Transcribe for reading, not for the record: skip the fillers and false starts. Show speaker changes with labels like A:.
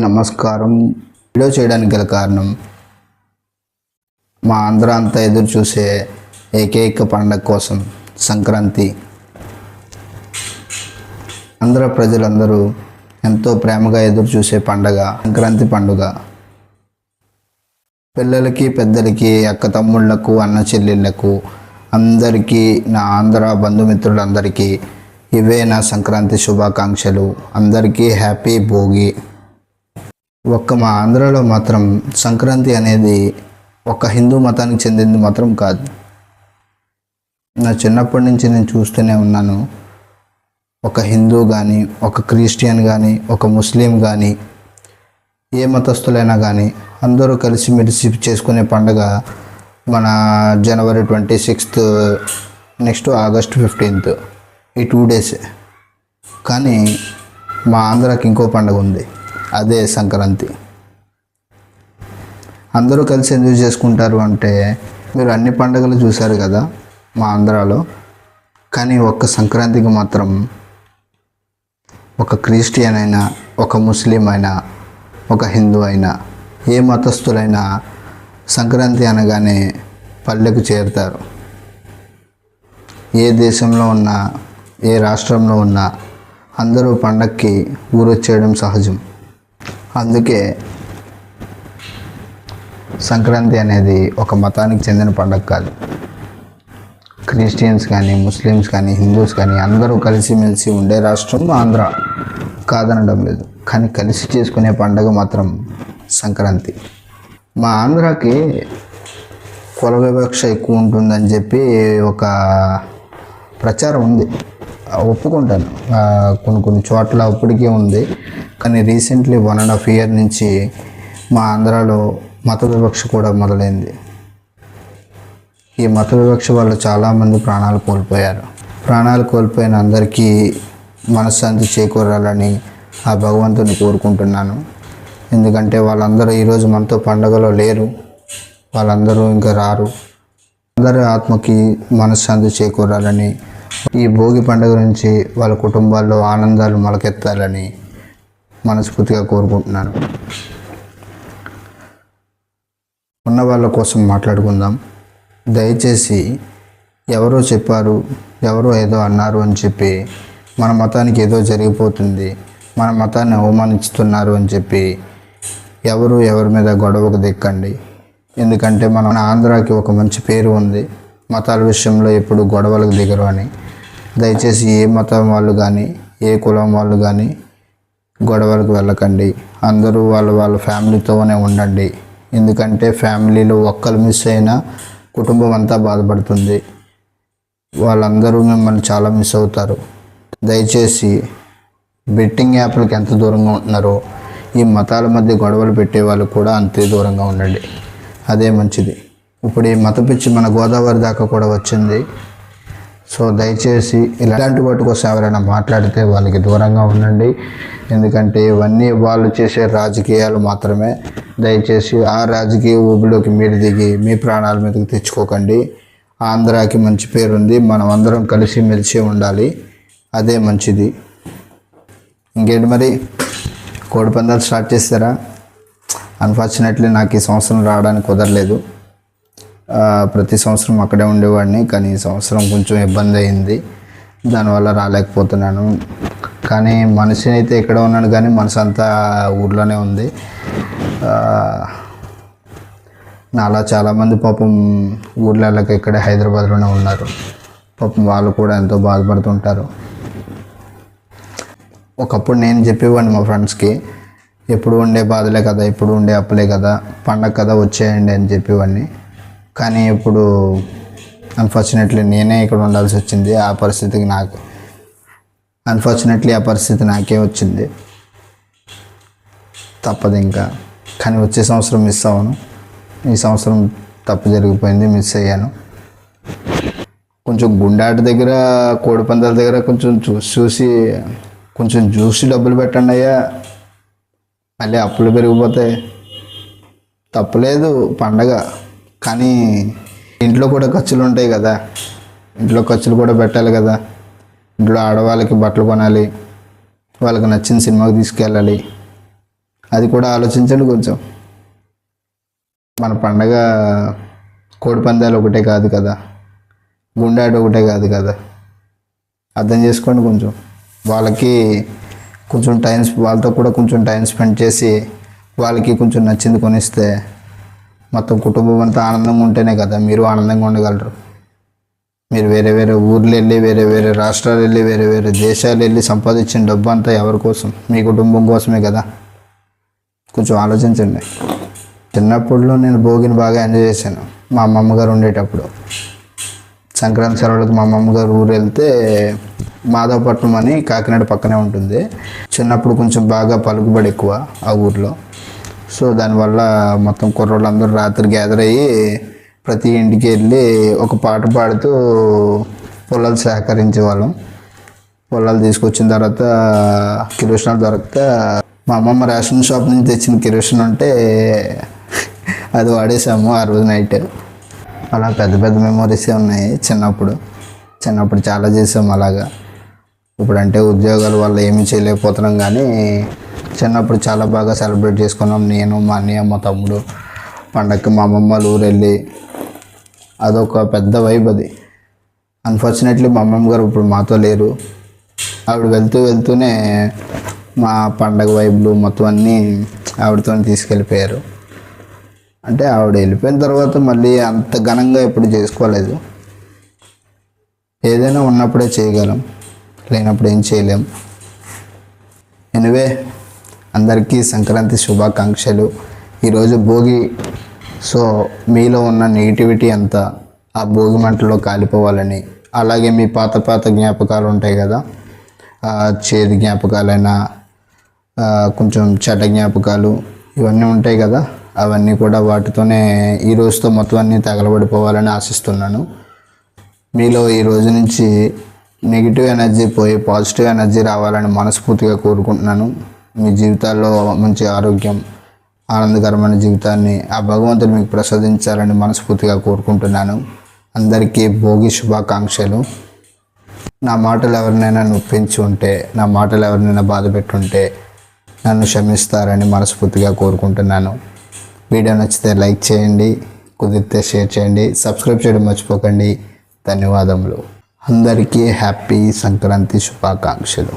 A: నమస్కారం. వీడియో చేయడానికి గల కారణం మా ఆంధ్ర అంతా ఎదురు చూసే ఏకైక పండగ కోసం సంక్రాంతి. ఆంధ్ర ప్రజలందరూ ఎంతో ప్రేమగా ఎదురు చూసే పండగ సంక్రాంతి పండుగ. పిల్లలకి పెద్దలకి అక్క తమ్ముళ్లకు అన్న చెల్లెళ్ళకు అందరికీ నా ఆంధ్ర బంధుమిత్రులందరికీ ఇవే నా సంక్రాంతి శుభాకాంక్షలు. అందరికీ హ్యాపీ భోగి. ఒక్క మా ఆంధ్రాలో మాత్రం సంక్రాంతి అనేది ఒక హిందూ మతానికి చెందింది మాత్రం కాదు. నా చిన్నప్పటి నుంచి నేను చూస్తూనే ఉన్నాను. ఒక హిందూ కానీ, ఒక క్రిస్టియన్ కానీ, ఒక ముస్లిం కానీ, ఏ మతస్థులైనా కానీ అందరూ కలిసిమెలిసి చేసుకునే పండుగ మన జనవరి 26th, నెక్స్ట్ ఆగస్ట్ 15th, ఈ 2 days. కానీ మా ఆంధ్రాకి ఇంకో పండుగ ఉంది, అదే సంక్రాంతి. అందరూ కలిసి ఎందుకు చేసుకుంటారు అంటే, మీరు అన్ని పండుగలు చూశారు కదా మా ఆంధ్రాలో, కానీ ఒక్క సంక్రాంతికి మాత్రం ఒక క్రిస్టియన్ అయినా, ఒక ముస్లిం అయినా, ఒక హిందూ అయినా, ఏ మతస్థులైనా సంక్రాంతి అనగానే పల్లెకు చేరుతారు. ఏ దేశంలో ఉన్నా, ఏ రాష్ట్రంలో ఉన్నా అందరూ పండక్కి ఊరొచ్చేయడం సహజం. అందుకే సంక్రాంతి అనేది ఒక మతానికి చెందిన పండగ కాదు. క్రిస్టియన్స్ కానీ, ముస్లిమ్స్ కానీ, హిందూస్ కానీ అందరూ కలిసిమెలిసి ఉండే రాష్ట్రం ఆంధ్ర, కాదనడం లేదు. కానీ కలిసి చేసుకునే పండగ మాత్రం సంక్రాంతి. మా ఆంధ్రాకి కుల వివక్ష ఎక్కువ ఉంటుందని చెప్పి ఒక ప్రచారం ఉంది, ఒప్పుకుంటాను. కొన్ని చోట్ల ఇప్పటికీ ఉంది. కానీ రీసెంట్లీ 1.5 year నుంచి మా ఆంధ్రాలో మత వివక్ష కూడా మొదలైంది. ఈ మత వివక్ష వల్ల చాలామంది ప్రాణాలు కోల్పోయారు. ప్రాణాలు కోల్పోయిన అందరికీ మనశ్శాంతి చేకూరాలని ఆ భగవంతుని కోరుకుంటున్నాను. ఎందుకంటే వాళ్ళందరూ ఈరోజు మనతో పండుగలో లేరు, వాళ్ళందరూ ఇంకా రారు. అందరి ఆత్మకి మనశ్శాంతి చేకూరాలని, ఈ భోగి పండుగ నుంచి వాళ్ళ కుటుంబాల్లో ఆనందాలు మొలకెత్తాలని మనస్ఫూర్తిగా కోరుకుంటున్నాను. ఉన్న వాళ్ళ కోసం మాట్లాడుకుందాం. దయచేసి ఎవరో చెప్పారు, ఎవరో ఏదో అన్నారు అని చెప్పి మన మతానికి ఏదో జరిగిపోతుంది, మన మతాన్ని అవమానిస్తున్నారు అని చెప్పి ఎవరి మీద గొడవకు దిక్కండి. ఎందుకంటే మన ఆంధ్రాకి ఒక మంచి పేరు ఉంది, మతాల విషయంలో ఎప్పుడు గొడవలకు దిగరు అని. దయచేసి ఏ మతం వాళ్ళు కానీ, ఏ కులం వాళ్ళు కానీ గొడవలకు వెళ్ళకండి. అందరూ వాళ్ళ ఫ్యామిలీతోనే ఉండండి. ఎందుకంటే ఫ్యామిలీలో ఒక్కరు మిస్ అయినా కుటుంబం అంతా బాధపడుతుంది. వాళ్ళందరూ మిమ్మల్ని చాలా మిస్ అవుతారు. దయచేసి బెట్టింగ్ యాప్లకు ఎంత దూరంగా ఉంటున్నారో ఈ మతాల మధ్య గొడవలు పెట్టే వాళ్ళు కూడా అంతే దూరంగా ఉండండి. అదే మంచిది. ఇప్పుడు ఈ మత పిచ్చి మన గోదావరి దాకా కూడా వచ్చింది. సో దయచేసి ఇలాంటి వాటి కోసం ఎవరైనా మాట్లాడితే వాళ్ళకి దూరంగా ఉండండి. ఎందుకంటే ఇవన్నీ వాళ్ళు చేసే రాజకీయాలు మాత్రమే. దయచేసి ఆ రాజకీయ ఊబిలోకి మీరు దిగి మీ ప్రాణాల మీదకి తెచ్చుకోకండి. ఆంధ్రాకి మంచి పేరుంది, మనం అందరం కలిసి మెలిసి ఉండాలి, అదే మంచిది. ఇంకేంటి మరి, కోడి పందాలు స్టార్ట్ చేస్తారా? అన్ఫార్చునేట్లీ నాకు ఈ సంవత్సరం రావడానికి కుదరలేదు. ప్రతి సంవత్సరం అక్కడే ఉండేవాడిని, కానీ ఈ సంవత్సరం కొంచెం ఇబ్బంది అయింది, దానివల్ల రాలేకపోతున్నాను. కానీ మనిషి అయితే ఇక్కడ ఉన్నాను, కానీ మనసు అంతా ఊర్లోనే ఉంది. నాలా చాలామంది పాపం ఊర్లకి ఇక్కడే హైదరాబాద్లోనే ఉన్నారు. పాపం వాళ్ళు కూడా ఎంతో బాధపడుతుంటారు. ఒకప్పుడు నేను చెప్పేవాడిని మా ఫ్రెండ్స్కి, ఎప్పుడు ఉండే బాధలే కదా, ఎప్పుడు ఉండే అప్పులే కదా, పండగ కదా వచ్చేయండి అని చెప్పేవాడిని. కానీ ఇప్పుడు అన్ఫార్చునేట్లీ నేనే ఇక్కడ ఉండాల్సి వచ్చింది. ఆ పరిస్థితి నాకే వచ్చింది, తప్పదు ఇంకా. కానీ వచ్చే సంవత్సరం మిస్ అవ్వను. ఈ సంవత్సరం తప్పు జరిగిపోయింది, మిస్ అయ్యాను. కొంచెం గుండాట దగ్గర, కోడి పందాల దగ్గర కొంచెం చూసి డబ్బులు పెట్టండి అయ్యా, మళ్ళీ అప్పులు పెరిగిపోతాయి. తప్పులేదు పండగ, కానీ ఇంట్లో కూడా ఖర్చులు ఉంటాయి కదా, ఇంట్లో ఖర్చులు కూడా పెట్టాలి కదా. ఇంట్లో ఆడవాళ్ళకి బట్టలు కొనాలి, వాళ్ళకి నచ్చిన సినిమాకి తీసుకెళ్ళాలి, అది కూడా ఆలోచించండి కొంచెం. మన పండగ కోడి పందాలు ఒకటే కాదు కదా, గుండాట ఒకటే కాదు కదా. అర్థం చేసుకోండి కొంచెం. వాళ్ళకి కొంచెం వాళ్ళతో కూడా కొంచెం టైం స్పెండ్ చేసి వాళ్ళకి కొంచెం నచ్చింది కొనిస్తే మొత్తం కుటుంబం అంతా ఆనందంగా ఉంటేనే కదా మీరు ఆనందంగా ఉండగలరు. మీరు వేరే వేరే ఊర్లు వెళ్ళి, వేరే వేరే రాష్ట్రాలు వెళ్ళి, వేరే వేరే దేశాలు వెళ్ళి సంపాదించిన డబ్బు అంతా ఎవరి కోసం? మీ కుటుంబం కోసమే కదా. కొంచెం ఆలోచించండి. చిన్నప్పుడులో నేను భోగిని బాగా ఎంజాయ్ చేశాను. మా అమ్మమ్మ గారు ఉండేటప్పుడు సంక్రాంతి సెలవులకు మా అమ్మమ్మ గారు ఊరు వెళ్తే, మాధవపట్నం అని కాకినాడ పక్కనే ఉంటుంది. చిన్నప్పుడు కొంచెం బాగా పలుకుబడి ఎక్కువ ఆ ఊర్లో. సో దానివల్ల మొత్తం కుర్రోళ్ళందరూ రాత్రి గ్యాదర్ అయ్యి ప్రతి ఇంటికి వెళ్ళి ఒక పాట పాడుతూ పొలాలు సేకరించే వాళ్ళం. పొలాలు తీసుకొచ్చిన తర్వాత కిరోసినాలు దొరికితే మా అమ్మమ్మ రేషన్ షాప్ నుంచి తెచ్చిన కిరోసిన్ ఉంటే అది వాడేసాము ఆ రోజు నైట్. అలా పెద్ద పెద్ద మెమోరీసే ఉన్నాయి చిన్నప్పుడు చాలా చేసాము అలాగా. ఇప్పుడంటే ఉద్యోగాల వల్ల ఏమీ చేయలేకపోతున్నాం, కానీ చిన్నప్పుడు చాలా బాగా సెలబ్రేట్ చేసుకున్నాం. నేను, మా అన్నయ్య, మా తమ్ముడు పండగకి మా అమ్మమ్మ ఊరు వెళ్ళి, అదొక పెద్ద వైబ్ అది. అన్ఫార్చునేట్లీ మా అమ్మమ్మ గారు ఇప్పుడు మాతో లేరు. ఆవిడ వెళ్తూనే మా పండగ వైబ్లు మొత్తం అన్నీ ఆవిడతో తీసుకెళ్ళిపోయారు. అంటే ఆవిడ వెళ్ళిపోయిన తర్వాత మళ్ళీ అంత ఘనంగా ఎప్పుడు చేసుకోలేదు. ఏదైనా ఉన్నప్పుడే చేయగలం, లేనప్పుడు ఏం చేయలేం. ఎనివే, అందరికీ సంక్రాంతి శుభాకాంక్షలు. ఈరోజు భోగి. సో మీలో ఉన్న నెగిటివిటీ అంతా ఆ భోగి మంటలో కాలిపోవాలని, అలాగే మీ పాత జ్ఞాపకాలు ఉంటాయి కదా, చేదు జ్ఞాపకాలైనా కొంచెం చెడ్డ జ్ఞాపకాలు ఇవన్నీ ఉంటాయి కదా, అవన్నీ కూడా వాటితోనే ఈ రోజుతో మొత్తం అన్నీ తగలబడిపోవాలని ఆశిస్తున్నాను. మీలో ఈ రోజు నుంచి నెగిటివ్ ఎనర్జీ పోయి పాజిటివ్ ఎనర్జీ రావాలని మనస్ఫూర్తిగా కోరుకుంటున్నాను. మీ జీవితాల్లో మంచి ఆరోగ్యం, ఆనందకరమైన జీవితాన్ని ఆ భగవంతుడు మీకు ప్రసాదించాలని మనస్ఫూర్తిగా కోరుకుంటున్నాను. అందరికీ భోగి శుభాకాంక్షలు. నా మాటలు ఎవరినైనా నొప్పించి ఉంటే, నా మాటలు ఎవరినైనా బాధ పెట్టుంటే నన్ను క్షమిస్తారని మనస్ఫూర్తిగా కోరుకుంటున్నాను. వీడియో నచ్చితే లైక్ చేయండి, కుదిరితే షేర్ చేయండి, సబ్స్క్రైబ్ చేయడం మర్చిపోకండి. ధన్యవాదములు. అందరికీ హ్యాపీ సంక్రాంతి శుభాకాంక్షలు.